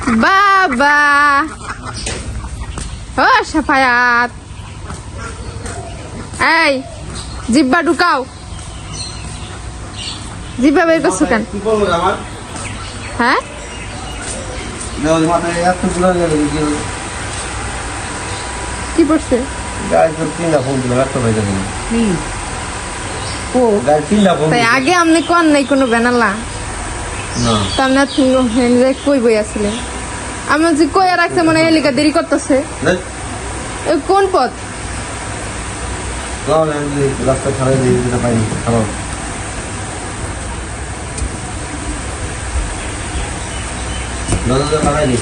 বাবা ও সাফায়াত, এই জিব্বা ঢুকাও, জিব্বা বের করছো কেন? হ্যাঁ কি পড়ছে? তাই আগে আপনি কোন নাই কোনো বেনালা তো আপনার কই বই আসলে আমার যে কইয়া রাখছে মানে এলিকা দেরি করতেছে। কোন পথ? রাস্তা ছাড়াই দিতে পাইনি খারাপ দাদা লাগাইনি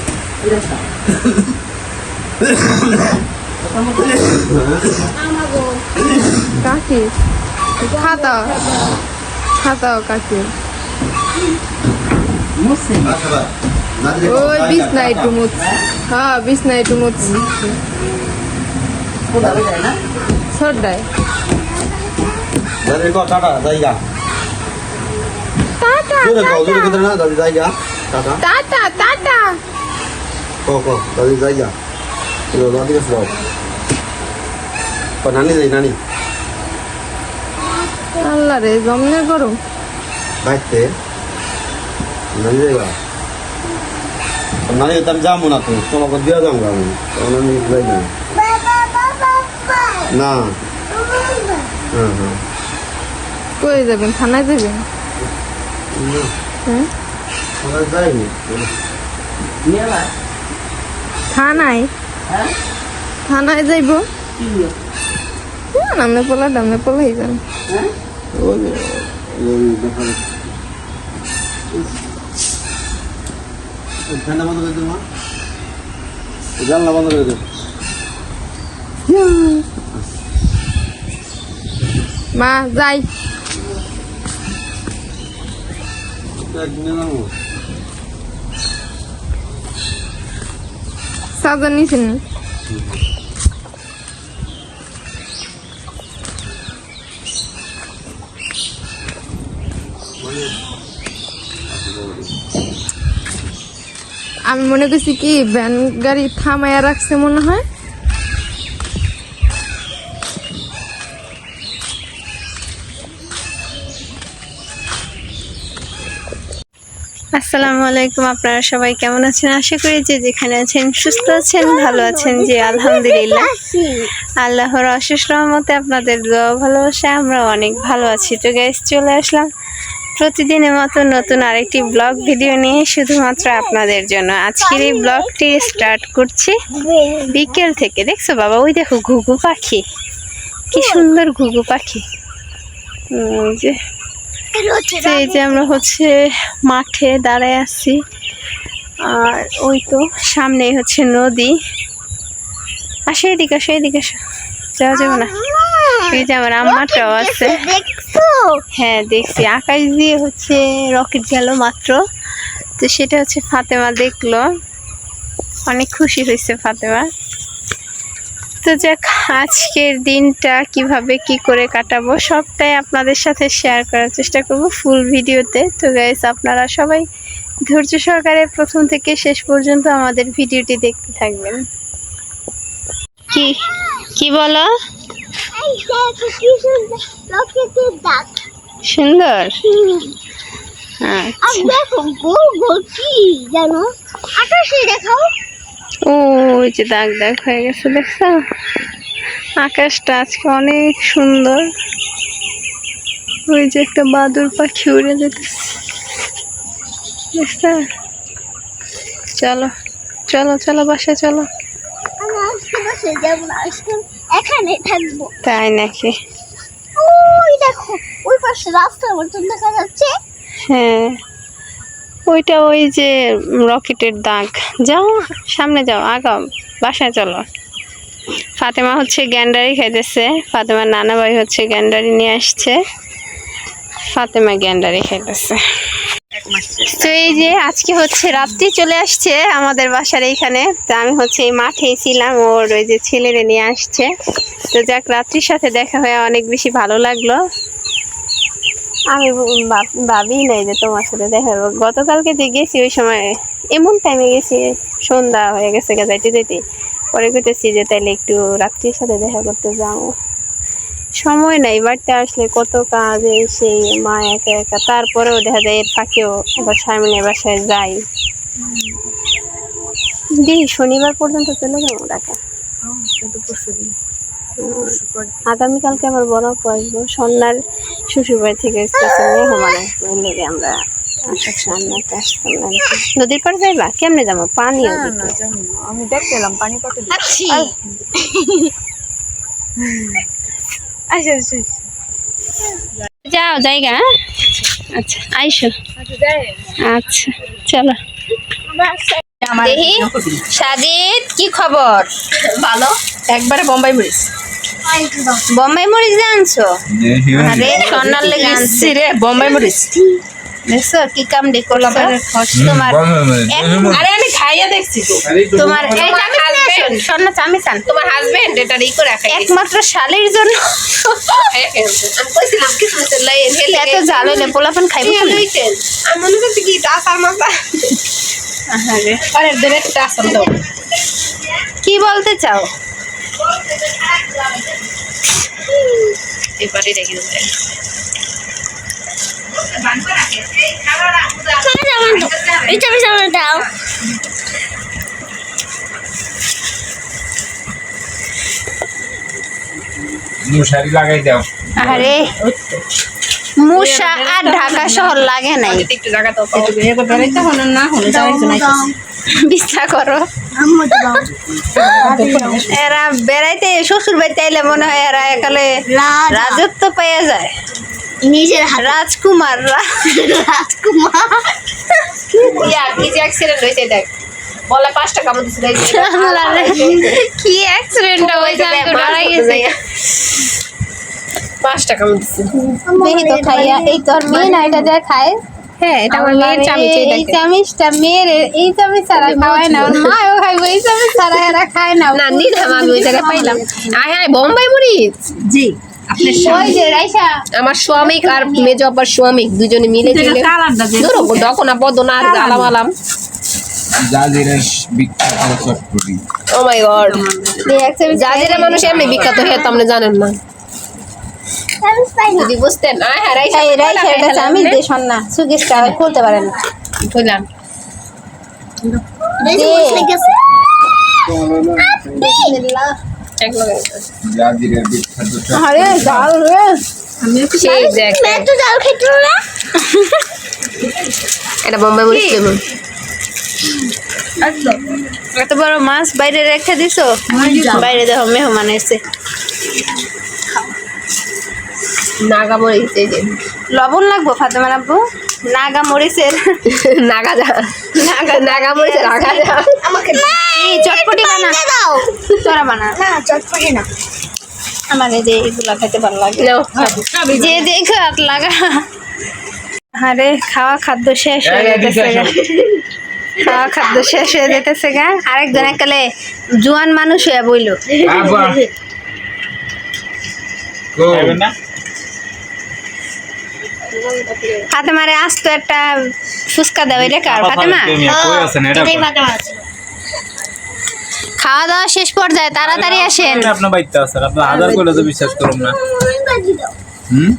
কাকি খাতাও খাতাও কাকি ওই বিছনা একটু মুছছি। হ্যাঁ বিছনা একটু মুছছি সর্দায় দাদা টাটা জায়গা টাটা না দাদি জায়গা টাটা টাটা টাটা দাদি জায়গা দাদি কাছে যাও নানি যাই নানি আল্লাহ রে জমনে গরম বাইতে নানি যাইবা নানি তো আমি যাবো না তো তোমাকে দিয়ে যাবো আমি নানি যাই না না হ্যাঁ হ্যাঁ কই যাবেন? থানায় যাবেন? হ্যাঁ যাইনি থানায় থানায় যাইব নামে পোলাই যান। ঠান্ডা বন্ধ করে দেবো জানলা বন্ধ করে দেবো মা যাই সাজা নিছেন নি? আমি মনে করছি কি ভ্যান গাড়ি থামাইয়া রাখছে মনে হয়। আসসালামু আলাইকুম, আপনারা সবাই কেমন আছেন? আশা করি যে যেখানে আছেন সুস্থ আছেন, ভালো আছেন। যে আলহামদুলিল্লাহ, আল্লাহর অশেষ রহমতে আপনাদের দোয়া ভালোবাসা আমরা অনেক ভালো আছি। তো গাইস চলে আসলাম প্রতিদিনের মতো নতুন আরেকটি ব্লগ ভিডিও নিয়ে শুধুমাত্র আপনাদের জন্য। আজকের এই ব্লগটি স্টার্ট করছি বিকেল থেকে। দেখছো বাবা, ওই দেখো ঘুঘু পাখি, কি সুন্দর ঘুঘু পাখি। এই যে আমরা হচ্ছে মাঠে দাঁড়ায় আছি, আর ওই তো সামনেই হচ্ছে নদী। আসে এদিকে, আসে এদিকে, যাওয়া যাবে না। এই যে আমার আম্মাটাও আছে। হ্যাঁ দেখছি, আকাশ দিয়ে হচ্ছে রকেট গেল মাত্র, তো সেটা হচ্ছে ফাতেমা দেখলো, অনেক খুশি হয়েছে ফাতেমা। তো যাক, আজকের দিনটা কিভাবে কি করে কাটাবো সবটাই আপনাদের সাথে শেয়ার করার চেষ্টা করব ফুল ভিডিওতে। তো গাইস আপনারা সবাই ধৈর্য সহকারে প্রথম থেকে শেষ পর্যন্ত আমাদের ভিডিওটি দেখতে থাকবেন। কি কি বলো? সুন্দর। ওই যে দাগ দাগ হয়ে গেছে, দেখছো? আকাশটা আজকে অনেক সুন্দর। ওই যে একটা বাদুর পাখি উড়ে যেতেছে, দেখছো? চলো চলো চলো বাসায় চলো। তাই নাকি? দেখো ওই পাশে রাস্তার মতন দেখা যাচ্ছে। হ্যাঁ ওইটা ওই যে রকেটের দাগ। যাও সামনে যাও, আগাও, বাসায় চলো। ফাতেমা হচ্ছে গ্যান্ডারি খাইতেছে, ফাতেমার নানা ভাই হচ্ছে গ্যান্ডারি নিয়ে আসছে, ফাতেমা গ্যান্ডারি খাইতেছে। তো এই যে আজকে হচ্ছে রাত্রি চলে আসছে আমাদের বাসার এইখানে। তো আমি হচ্ছে এই মাঠেই ছিলাম, ওর ওই যে ছেলেরে নিয়ে আসছে। তো যাক, রাত্রির সাথে দেখা হয়ে অনেক বেশি ভালো লাগলো। আমি ভাবি নাই যে তোমার সাথে দেখা হবে। গতকালকে যে গেছি ওই সময় এমন টাইমে গেছি, সন্ধ্যা হয়ে গেছে যাইতে যাইতে, পরে কইতেছি যে তাইলে একটু রাত্রির সাথে দেখা করতে যাবো। সময় নাই, বাড়িতে আসলে কত কাজ, এই সেই মা একা একা, তারপরেও দেখা যায় এর ফাঁকেও আবার শারমিনের বাসায় যাই। দেখি শনিবার পর্যন্ত চলে যাবো ঢাকা। আগামীকালকে আবার বড় আপু আসবো, সন্ধ্যার শ্বশুর বাড়ি থেকে মেহমান আসবো, এর লেগে আমরা সামনেতে আসতাম না। নদীর পাড়ে যাইবা? কেমনে যাবো? পানি আমি দেখতে এলাম পানি কত যাও জায়গা। আচ্ছা আইসো। আচ্ছা চলো। দেখি সাজিদ কি খবর? ভালো একবারে বোম্বাই মরিচ। বোম্বাই মরিচ জানছো? আরে সোনার লেগে আনছি রে বোম্বাই মরিচ। দেখছো কি কাম ডে করলো তোমার? আরে আমি খাইয়া দেখছি তো। তোমার এই হাজবেন্ড স্বর্ণ চামিচান তোমার হাজবেন্ড এটা ই করে রাখে একমাত্র শালির জন্য আমি কইছিলাম কি শুনতে লাই হেলে এত জাল হইলে পোলাপান খাইবো কেন? লইছেন আমি মনে করছি কি টাকার মাথা। আরে আরে দেবে টাকা দাও। কি বলতে চাও? এবারে রেখে দেব। দাও মশারি লাগাই দাও। আরে মুসা আর ঢাকা শহর লাগে নাই। একটু জায়গা দাও। একটু এবার বেরাইতে হন না হলে যাইছে না। বিশ্বাস করো এরা বেড়াইতে শ্বশুর বাড়িতে আইলে মনে হয় এরা একালে রাজত্ব পেয়ে যায়। নিজের রাজকুমার রাজকুমার ইয়া কি যে অ্যাক্সিডেন্ট হইছে দেখ। বলে 5 টাকা মত দিছে। কি অ্যাক্সিডেন্ট হয়েছে? আমি তো ডরাই গেছি। 5 টাকা মত দিছে। মেয়ে তো খাইয়া এই তোর মেয়ে না এটা যা খায়। হ্যাঁ এটা আমার মেয়ের চামচ। এই চামচটা মেয়ের, এই চামচ ছাড়া খাওয়ায় না। ওর মাও খাইবো, এই চামচ ছাড়া এরা খায় না। না নিলাম আমি ওই জায়গায় পাইলাম। আয় হায় বোম্বাই মরিচ। জি ওই যে রাইসা আমার স্বামী আর মেজ আব্বার স্বামী দুজনে মিলে দিলে ধরো দখন পদ না আর গালাম আলাম। জাজিরের বিখ্যাত চটপটি। ও মাই গড জাজিরা মানুষ এমনি বিখ্যাত হয়ে তো আপনি জানেন না যদি বুঝতেন। আয় হ্যাঁ রাইসা এই রাইসা এটা চামচ দিয়ে শোন না, সুগেশটা খুলতে পারে না। কইলাম বিসমিল্লাহ। এক লগে জাজিরের বিখ্যাত চটপটি। আরে ডাল রে, সেই দেখ একটু ডাল খেতে না। এটা বোম্বাই মরিচ কেমন এত বড় মাছ বাইরে রেখে দিছো? বাইরে দেখো মেহমান এসে। নাগা মরিচ এই যে লবণ লাগবো ফাতেমা আব্বু? নাগা মরিচের নাগা যা নাগা মরিচ রাখা যা আমাকে এই চটপটি বানা দাও। তোরা বানা। না চটপটি না, আমার এই যে এগুলা খেতে ভালো লাগে। নাও যে যে খাত লাগা। আরে খাওয়া খাদ্য শেষ হয়ে যেতেছে গা। খাওয়া খাদ্য শেষ হয়ে যেতেছে গা। আরেকজন একালে জোয়ান মানুষ হয়ে বইলো। আবা কো ফাতেমারে আসতো একটা ফুচকা দেবে রে কার ফাতেমা? খাওয়া দাওয়া শেষ পর্যায়ে তাড়াতাড়ি আসেন। আপনার বাড়িতে আছে আপনার হাজার করে তো বিশ্বাস করুন না। হুম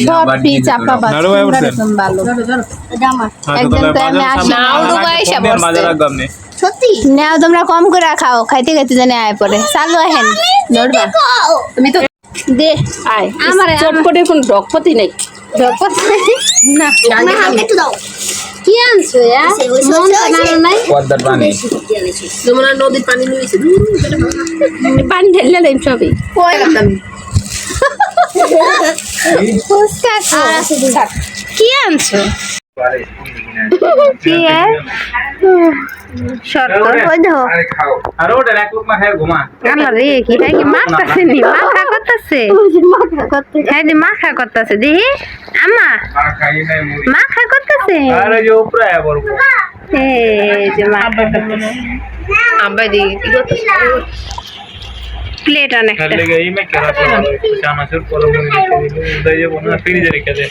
সব চাপা নাড়ু ভাই বলছেন ভালো। একদম তো আমি আসি। নাও ডুবাই এসে বসছে। মাঝে রাখবো আপনি সত্যি নাও তোমরা কম করে খাও, খাইতে খাইতে জানে আয় পরে চালু আহেন নড়বা। তুমি তো দে আয় আমার চটপটির কোন ডকপতি নাই না না হালকা একটু দাও। কি আনছো মন বানানো নাই? পদ্মার পানি। যমুনা নদীর পানি নিয়েছে পানি ঢেলে দেন সবই। ফুচকা কি আনছো? কি আর শর্ত ওই দেখো। আরে খাও। আর ওটা এক লোক মাথায় ঘুমা আল্লাহ রে কি তাই কি মাখতাছে নি? মাখা করতেছে হ্যাঁ যে মাখা করতেছে দেখি আম্মা আর খাই নাই মুড়ি। মাখা করতেছে। আর ওই যে উপরে আয়া বলবো এই যে মাখা আব্বাই দিকে কি করতেছে প্লেট আন একটা লেগে এই মেকে রাখো চানাচুর করে মুড়ি রেখে দিলে উদয় যাবো না ফ্রিজে রেখে দে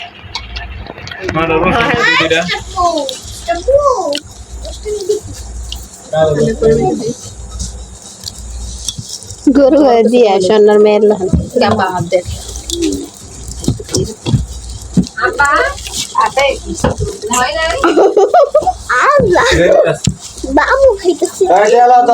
আমার রসুন দিদিরা গরু দিয়ে সোনার মেয়ের লহন গাবা দে আপা আতে হয় না বাবু খাইতেছে এই গেল তো